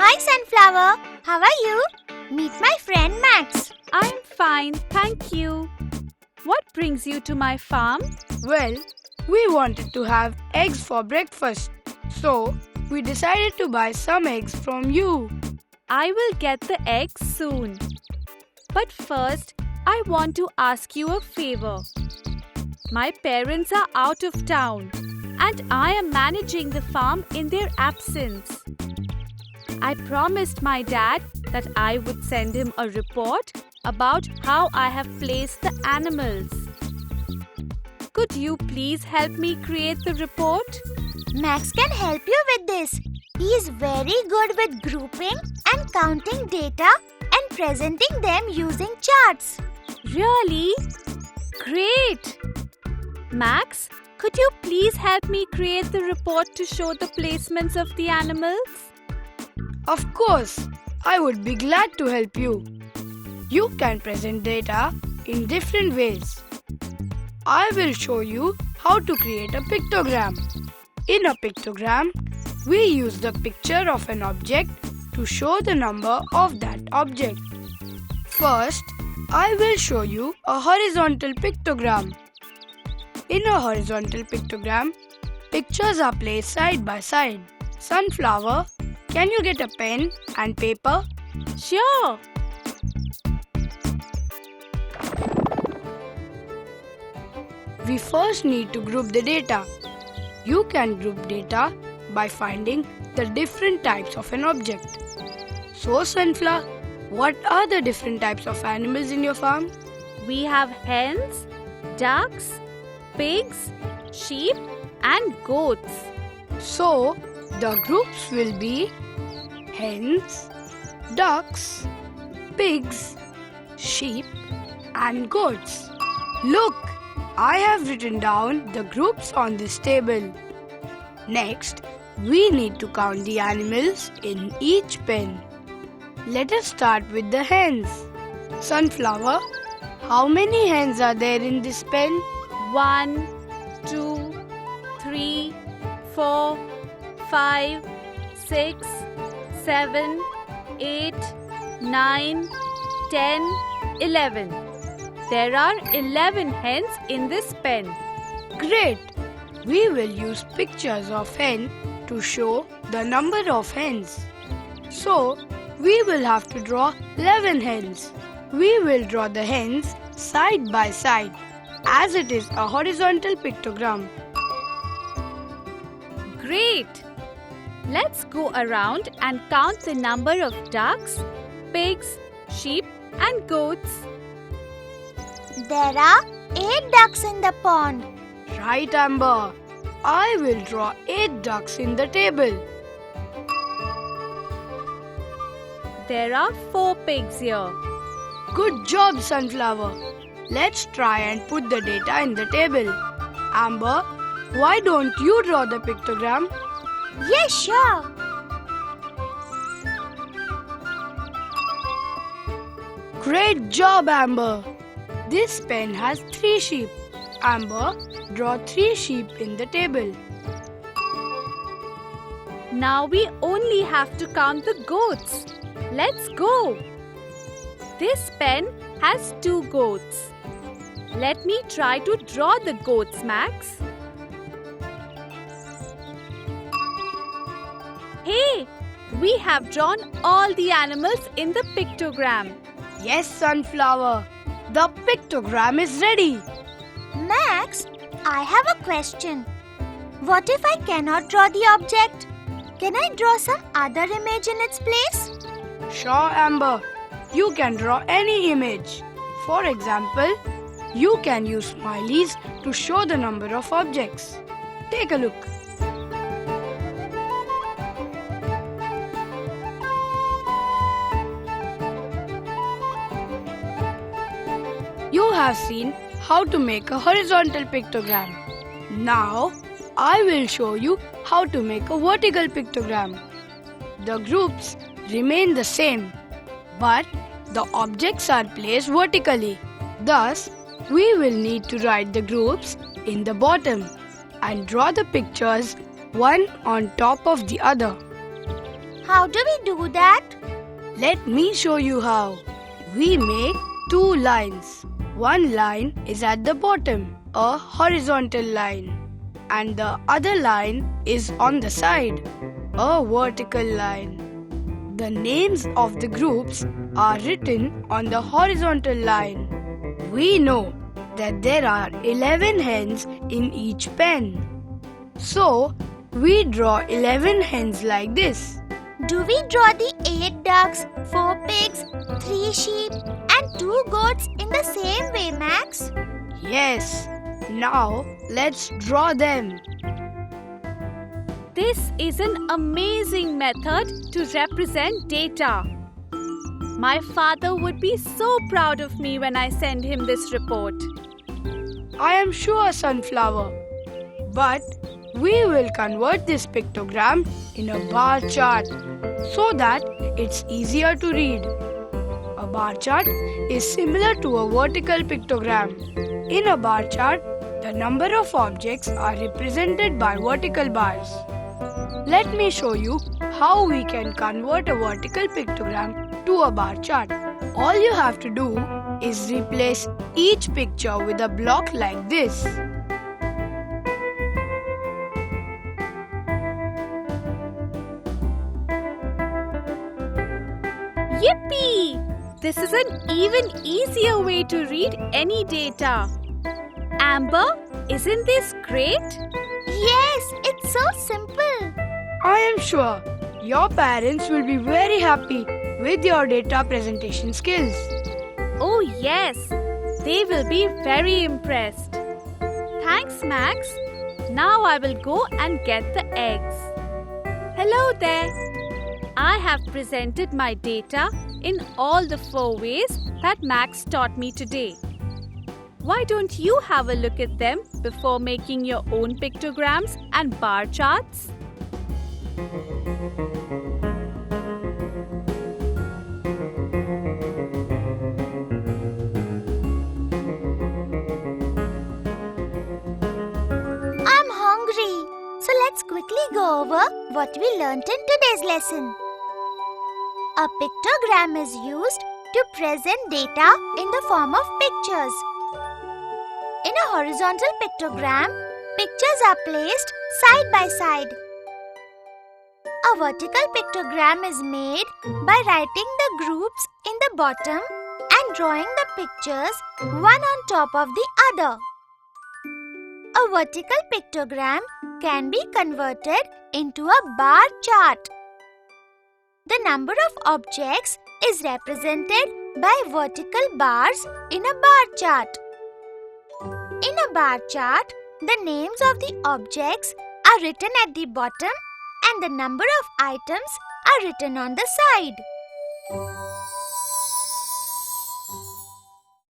Hi Sunflower, how are you? Meet my friend Max. I'm fine, thank you. What brings you to my farm? Well, we wanted to have eggs for breakfast. So, we decided to buy some eggs from you. I will get the eggs soon. But first, I want to ask you a favor. My parents are out of town and I am managing the farm in their absence. I promised my dad that I would send him a report about how I have placed the animals. Could you please help me create the report? Max can help you with this. He is very good with grouping and counting data and presenting them using charts. Really? Great! Max, could you please help me create the report to show the placements of the animals? Of course, I would be glad to help you. You can present data in different ways. I will show you how to create a pictogram. In a pictogram, we use the picture of an object to show the number of that object. First, I will show you a horizontal pictogram. In a horizontal pictogram, pictures are placed side by side. Sunflower, can you get a pen and paper? Sure! We first need to group the data. You can group data by finding the different types of an object. So, Sunflower, what are the different types of animals in your farm? We have hens, ducks, pigs, sheep and goats. So, the groups will be hens, ducks, pigs, sheep and goats. Look, I have written down the groups on this table. Next, we need to count the animals in each pen. Let us start with the hens. Sunflower, how many hens are there in this pen? 1, 2, 3, 4, 5, 6, 7, 8, 9, 10, 11. There are 11 hens in this pen. Great! We will use pictures of hen to show the number of hens. So, we will have to draw 11 hens. We will draw the hens side by side as it is a horizontal pictogram. Great! Let's go around and count the number of ducks, pigs, sheep and goats. There are 8 ducks in the pond. Right, Amber. I will draw 8 ducks in the table. There are 4 pigs here. Good job, Sunflower. Let's try and put the data in the table. Amber, why don't you draw the pictogram? Yes, sure. Great job, Amber. This pen has 3 sheep. Amber, draw 3 sheep in the table. Now we only have to count the goats. Let's go. This pen has 2 goats. Let me try to draw the goats, Max. Hey, we have drawn all the animals in the pictogram. Yes, Sunflower. The pictogram is ready. Max, I have a question. What if I cannot draw the object? Can I draw some other image in its place? Sure, Amber. You can draw any image. For example, you can use smileys to show the number of objects. Take a look. You have seen how to make a horizontal pictogram. Now, I will show you how to make a vertical pictogram. The groups remain the same, but the objects are placed vertically. Thus, we will need to write the groups in the bottom and draw the pictures one on top of the other. How do we do that? Let me show you how. We make two lines. One line is at the bottom, a horizontal line, and the other line is on the side, a vertical line. The names of the groups are written on the horizontal line. We know that there are 11 hens in each pen. So, we draw 11 hens like this. Do we draw the 8 ducks, 4 pigs, 3 sheep and 2 goats in the same way, Max? Yes. Now, let's draw them. This is an amazing method to represent data. My father would be so proud of me when I send him this report. I am sure, Sunflower. But we will convert this pictogram in a bar chart so that it's easier to read. A bar chart is similar to a vertical pictogram. In a bar chart, the number of objects are represented by vertical bars. Let me show you how we can convert a vertical pictogram to a bar chart. All you have to do is replace each picture with a block like this. Yippee! This is an even easier way to read any data. Amber, isn't this great? Yes, it's so simple. I am sure your parents will be very happy with your data presentation skills. Oh yes, they will be very impressed. Thanks, Max. Now I will go and get the eggs. Hello there. I have presented my data in all the 4 ways that Max taught me today. Why don't you have a look at them before making your own pictograms and bar charts? I'm hungry. So let's quickly go over what we learnt in today's lesson. A pictogram is used to present data in the form of pictures. In a horizontal pictogram, pictures are placed side by side. A vertical pictogram is made by writing the groups in the bottom and drawing the pictures one on top of the other. A vertical pictogram can be converted into a bar chart. The number of objects is represented by vertical bars in a bar chart. In a bar chart, the names of the objects are written at the bottom and the number of items are written on the side.